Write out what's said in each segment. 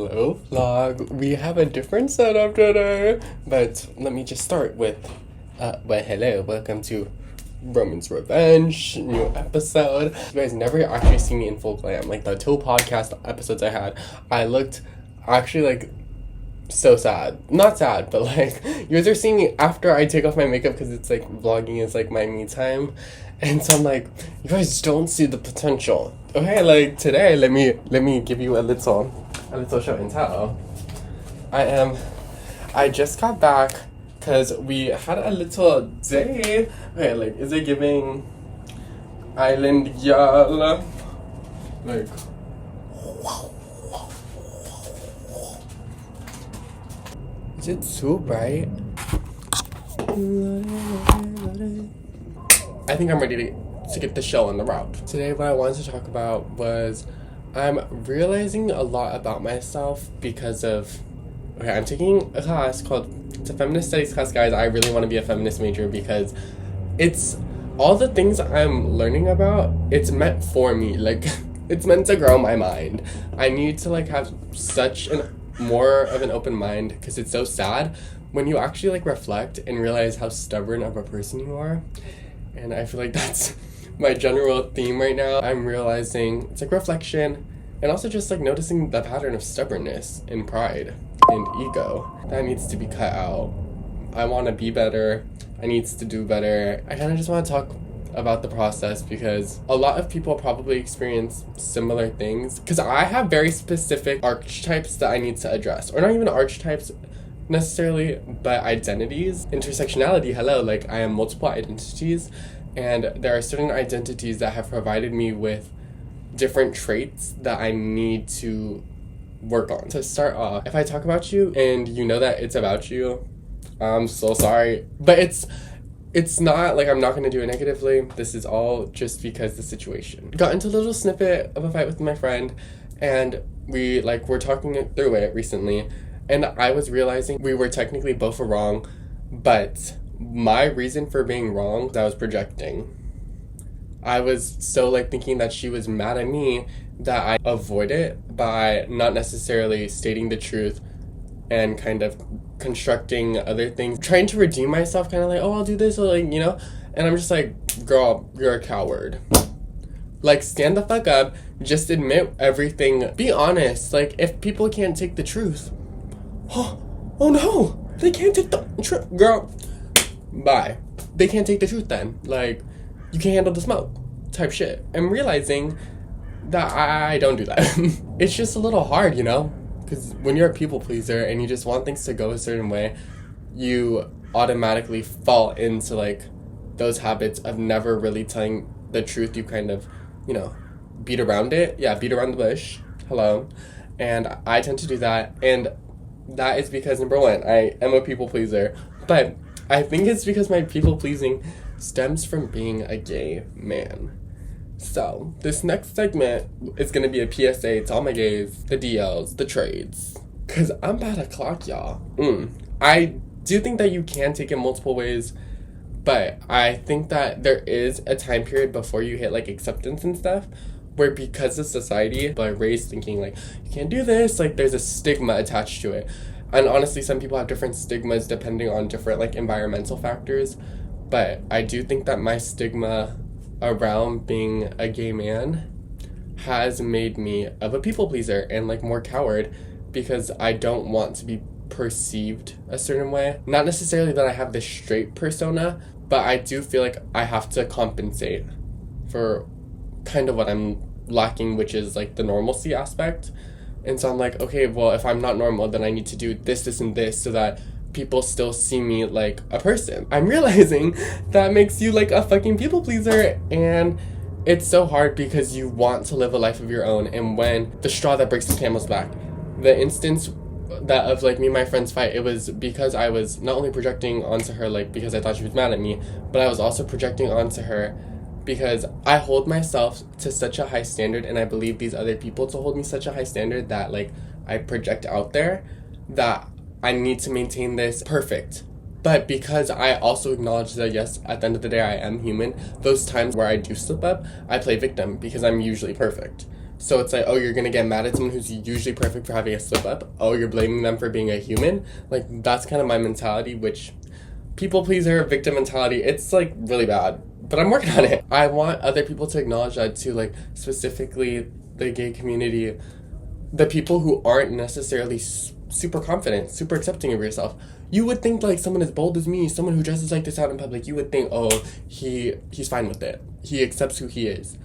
Hello vlog, we have a different setup today, but let me just start with, hello, welcome to Roman's Revenge, new episode. You guys never actually see me in full glam, like the two podcast episodes I had, I looked actually like so sad. Not sad, but like, you guys are seeing me after I take off my makeup because it's like, vlogging is like my me time. And so I'm like, you guys don't see the potential. Okay, like today, let me give you a little show and tell. I just got back because we had a little day. Okay, like, is it giving island y'all? Like, is it too bright? I think I'm ready to get the show on the route. Today what I wanted to talk about was I'm realizing a lot about myself because of, okay, I'm taking a class called, it's a feminist studies class, guys. I really want to be a feminist major because it's all the things I'm learning about, it's meant for me. Like, it's meant to grow my mind. I need to like have such more of an open mind because it's so sad when you actually like reflect and realize how stubborn of a person you are. And I feel like that's my general theme right now. I'm realizing it's like reflection and also just like noticing the pattern of stubbornness and pride and ego that needs to be cut out. I want to be better. I need to do better. I kind of just want to talk about the process because a lot of people probably experience similar things because I have very specific archetypes that I need to address, or not even archetypes necessarily, but identities. Intersectionality, hello, like I am multiple identities, and there are certain identities that have provided me with different traits that I need to work on. To start off, if I talk about you and you know that it's about you, I'm so sorry, but it's not like I'm not going to do it negatively. This is all just because the situation. Got into a little snippet of a fight with my friend, and we were talking through it recently. And I was realizing we were technically both wrong, but my reason for being wrong was I was projecting. I was so thinking that she was mad at me that I avoid it by not necessarily stating the truth and kind of constructing other things, trying to redeem myself, kind of like, oh, I'll do this, or and I'm just like, girl, you're a coward. Like, stand the fuck up, just admit everything, be honest. Like, if people can't take the truth, oh no, they can't take the truth, girl, bye. They can't take the truth then. Like, you can't handle the smoke type shit. I'm realizing that I don't do that. It's just a little hard, because when you're a people pleaser and you just want things to go a certain way, you automatically fall into those habits of never really telling the truth. You kind of, beat around it. Yeah, beat around the bush. Hello. And I tend to do that, and that is because, number one, I am a people pleaser, but I think it's because my people pleasing stems from being a gay man. So, this next segment is going to be a PSA to all my gays, the DLs, the trades, because I'm about to clock y'all. I do think that you can take it multiple ways, but I think that there is a time period before you hit acceptance and stuff, where because of society, by raised thinking you can't do this, there's a stigma attached to it. And honestly, some people have different stigmas depending on different environmental factors, but I do think that my stigma around being a gay man has made me of a people pleaser and more coward, because I don't want to be perceived a certain way. Not necessarily that I have this straight persona, but I do feel like I have to compensate for kind of what I'm lacking, which is the normalcy aspect. And so I'm like, okay, well, if I'm not normal, then I need to do this, this, and this so that people still see me like a person. I'm realizing that makes you a fucking people pleaser, and it's so hard because you want to live a life of your own. And when the straw that breaks the camel's back, the instance that of me and my friend's fight, it was because I was not only projecting onto her because I thought she was mad at me, but I was also projecting onto her because I hold myself to such a high standard, and I believe these other people to hold me such a high standard that I project out there that I need to maintain this perfect. But because I also acknowledge that, yes, at the end of the day, I am human, those times where I do slip up, I play victim because I'm usually perfect. So it's like, oh, you're gonna get mad at someone who's usually perfect for having a slip up. Oh, you're blaming them for being a human. Like, that's kind of my mentality, which people pleaser, victim mentality, it's like really bad. But I'm working on it. I want other people to acknowledge that too, like specifically the gay community, the people who aren't necessarily super confident, super accepting of yourself. You would think like someone as bold as me, someone who dresses like this out in public, you would think, oh, he's fine with it. He accepts who he is.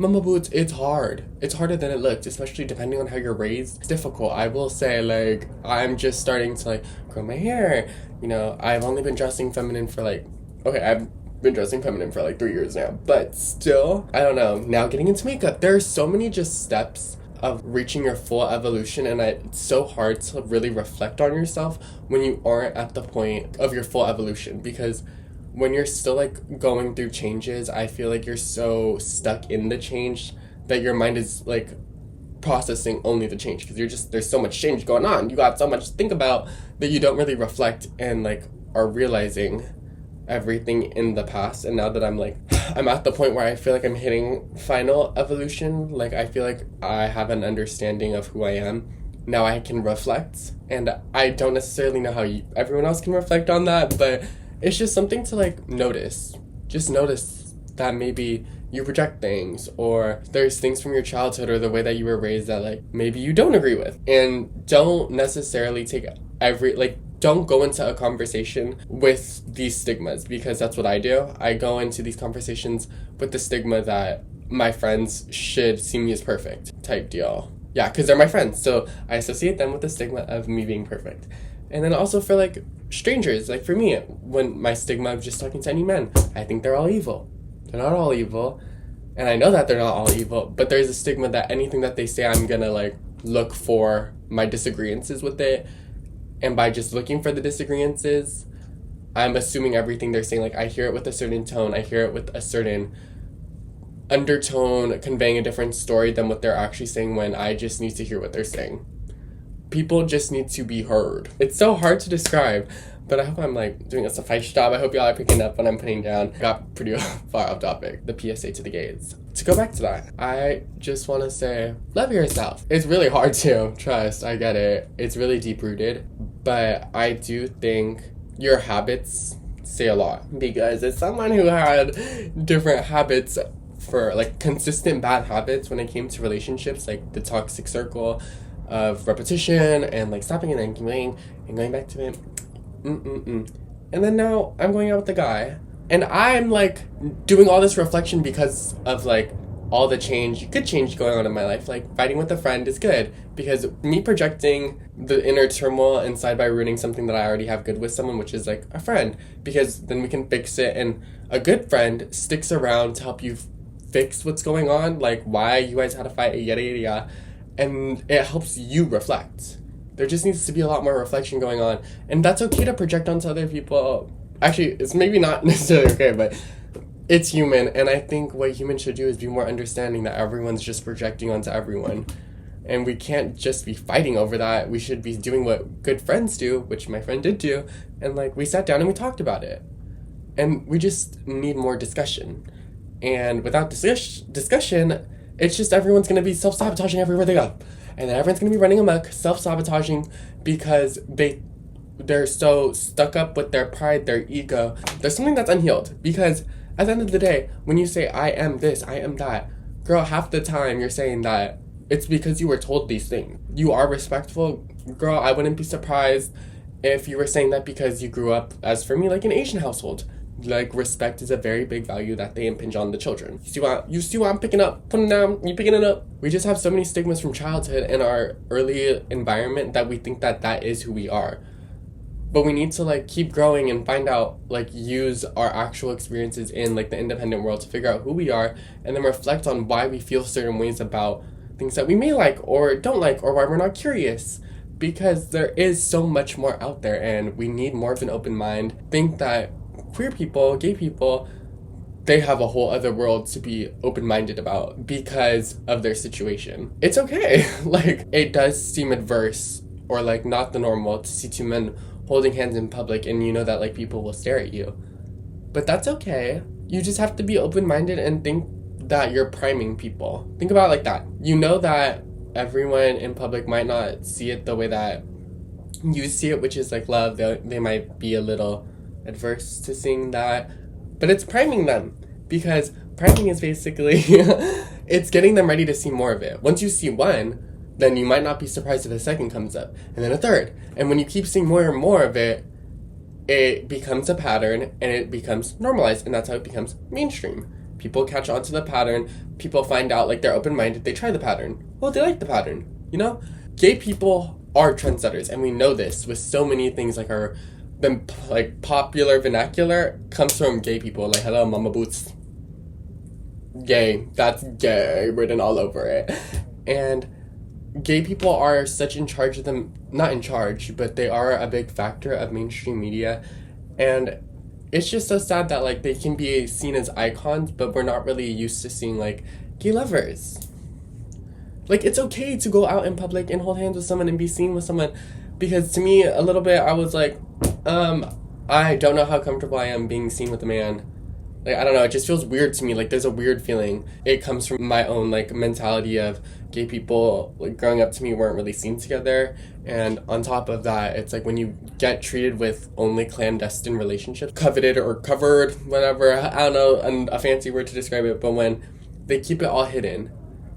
Mama Boots, it's hard. It's harder than it looks, especially depending on how you're raised. It's difficult. I will say, like, I'm just starting to, like, grow my hair. You know, I've only been dressing feminine for, like, okay, I've been dressing feminine for, like, 3 years now. But still, I don't know. Now getting into makeup, there are so many just steps of reaching your full evolution, and it's so hard to really reflect on yourself when you aren't at the point of your full evolution, because when you're still like going through changes, I feel like you're so stuck in the change that your mind is like processing only the change, because there's so much change going on. You got so much to think about that you don't really reflect and like are realizing everything in the past. And now that I'm at the point where I feel like I'm hitting final evolution, like I feel like I have an understanding of who I am. Now I can reflect, and I don't necessarily know how everyone else can reflect on that, but it's just something to like notice. Just notice that maybe you project things, or there's things from your childhood or the way that you were raised that like maybe you don't agree with. And don't necessarily take don't go into a conversation with these stigmas, because that's what I do. I go into these conversations with the stigma that my friends should see me as perfect type deal. Yeah, because they're my friends, so I associate them with the stigma of me being perfect. And then also for like strangers, like for me, when my stigma of just talking to any men, I think they're all evil. They're not all evil, and I know that they're not all evil, but there's a stigma that anything that they say, I'm gonna like look for my disagreements with it, and by just looking for the disagreements, I'm assuming everything they're saying, like I hear it with a certain tone, I hear it with a certain undertone, conveying a different story than what they're actually saying, when I just need to hear what they're saying. People just need to be heard. It's so hard to describe, but I hope I'm like doing a suffice job. I hope y'all are picking up what I'm putting down. Got pretty far off topic. The PSA to the gays. To go back to that, I just want to say, love yourself. It's really hard to, trust, I get it. It's really deep-rooted, but I do think your habits say a lot, because as someone who had different habits for like consistent bad habits when it came to relationships, like the toxic circle of repetition and like stopping and then going back to it. And then now I'm going out with a guy, and I'm like doing all this reflection because of like all the good change going on in my life. Like fighting with a friend is good, because me projecting the inner turmoil inside by ruining something that I already have good with someone, which is like a friend, because then we can fix it, and a good friend sticks around to help you fix what's going on, like why you guys had a fight, yada yada yada. And it helps you reflect. There just needs to be a lot more reflection going on. And that's okay to project onto other people. Actually, it's maybe not necessarily okay, but it's human. And I think what humans should do is be more understanding that everyone's just projecting onto everyone. And we can't just be fighting over that. We should be doing what good friends do, which my friend did do. And like we sat down and we talked about it. And we just need more discussion. And without discussion, it's just everyone's going to be self-sabotaging everywhere they go. And then everyone's going to be running amok, self-sabotaging, because they're so stuck up with their pride, their ego. There's something that's unhealed. Because at the end of the day, when you say, I am this, I am that, girl, half the time you're saying that it's because you were told these things. You are respectful. Girl, I wouldn't be surprised if you were saying that because you grew up, as for me, like an Asian household. Like, respect is a very big value that they impinge on the children. You see what I'm picking up, putting down, you picking it up? We just have so many stigmas from childhood and our early environment that we think that that is who we are. But we need to, like, keep growing and find out, like, use our actual experiences in, like, the independent world to figure out who we are, and then reflect on why we feel certain ways about things that we may like or don't like, or why we're not curious. Because there is so much more out there, and we need more of an open mind. Think that queer people, gay people, they have a whole other world to be open-minded about because of their situation. It's okay. Like, it does seem adverse or, like, not the normal to see two men holding hands in public, and you know that, like, people will stare at you. But that's okay. You just have to be open-minded and think that you're priming people. Think about it like that. You know that everyone in public might not see it the way that you see it, which is like love. They might be a little adverse to seeing that, but it's priming them, because priming is basically it's getting them ready to see more of it. Once you see one, then you might not be surprised if a second comes up, and then a third. And when you keep seeing more and more of it, it becomes a pattern, and it becomes normalized, and that's how it becomes mainstream. People catch on to the pattern. People find out, like, they're open-minded. They try the pattern. Well, they like the pattern, you know? Gay people are trendsetters, and we know this with so many things, like popular vernacular comes from gay people. Like, hello, mama boots. Gay. That's gay written all over it. And gay people are such in charge of them, not in charge, but they are a big factor of mainstream media. And it's just so sad that, like, they can be seen as icons, but we're not really used to seeing, like, gay lovers. Like, it's okay to go out in public and hold hands with someone and be seen with someone, because to me, a little bit, I was like, I don't know how comfortable I am being seen with a man. Like, I don't know, it just feels weird to me. Like, there's a weird feeling. It comes from my own, like, mentality of gay people, like, growing up to me weren't really seen together. And on top of that, it's like when you get treated with only clandestine relationships, coveted or covered, whatever, I don't know, a fancy word to describe it, but when they keep it all hidden,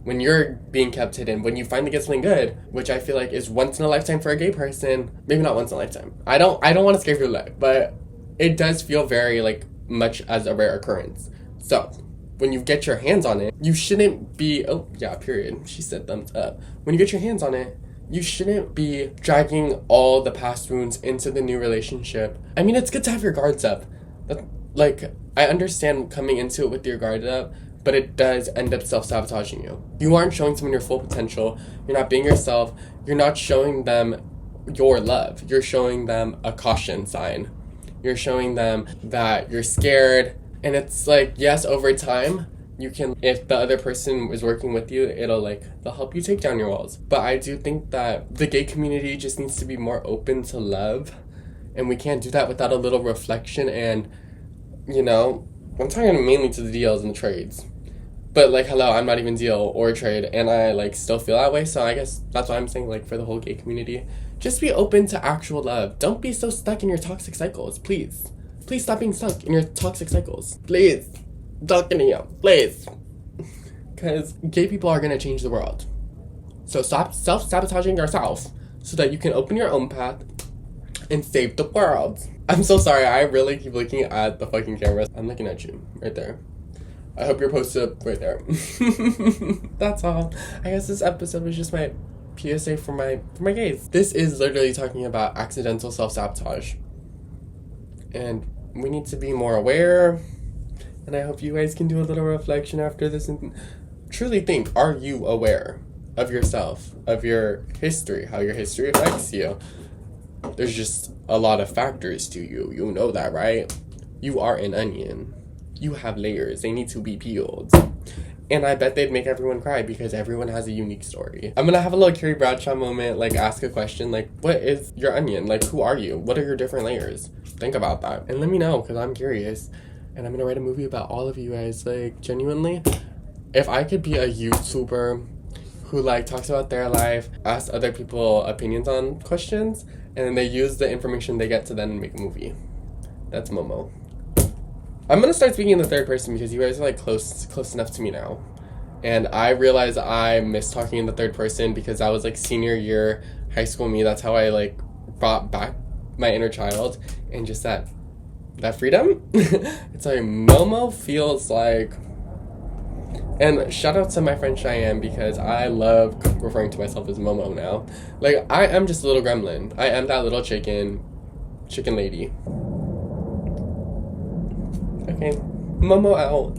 when you're being kept hidden, when you finally get something good, which I feel like is once in a lifetime for a gay person, maybe not once in a lifetime. I don't want to scare people away, but it does feel very, like, much as a rare occurrence. So when you get your hands on it, you shouldn't be, oh yeah, period, she said thumbs up. When you get your hands on it, you shouldn't be dragging all the past wounds into the new relationship. I mean, it's good to have your guards up. Like, I understand coming into it with your guard up, but it does end up self-sabotaging you. You aren't showing someone your full potential. You're not being yourself. You're not showing them your love. You're showing them a caution sign. You're showing them that you're scared. And it's like, yes, over time, you can, if the other person is working with you, they'll help you take down your walls. But I do think that the gay community just needs to be more open to love. And we can't do that without a little reflection. And, you know, I'm talking mainly to the DLs and the trades. But, like, hello, I'm not even deal or trade, and I, like, still feel that way. So I guess that's why I'm saying, like, for the whole gay community, just be open to actual love. Don't be so stuck in your toxic cycles, please. Please stop being stuck in your toxic cycles. Please. Talking to you. Please. Because gay people are going to change the world. So stop self-sabotaging yourself so that you can open your own path and save the world. I'm so sorry. I really keep looking at the fucking camera. I'm looking at you right there. I hope you're posted up right there. That's all. I guess this episode was just my PSA for my gays. This is literally talking about accidental self-sabotage. And we need to be more aware. And I hope you guys can do a little reflection after this and truly think, are you aware of yourself, of your history, how your history affects you? There's just a lot of factors to you. You know that, right? You are an onion. You have layers. They need to be peeled. And I bet they'd make everyone cry because everyone has a unique story. I'm gonna have a little Carrie Bradshaw moment, like, ask a question, like, what is your onion? Like, who are you? What are your different layers? Think about that. And let me know, because I'm curious. And I'm gonna write a movie about all of you guys, like, genuinely. If I could be a YouTuber who, like, talks about their life, asks other people opinions on questions, and then they use the information they get to then make a movie. That's Momo. I'm gonna start speaking in the third person because you guys are, like, close enough to me now. And I realize I miss talking in the third person because that was, like, senior year high school me. That's how I, like, brought back my inner child and just that freedom. It's like Momo feels like. And shout out to my friend Cheyenne because I love referring to myself as Momo now. Like, I am just a little gremlin. I am that little chicken lady. Okay, Momo out.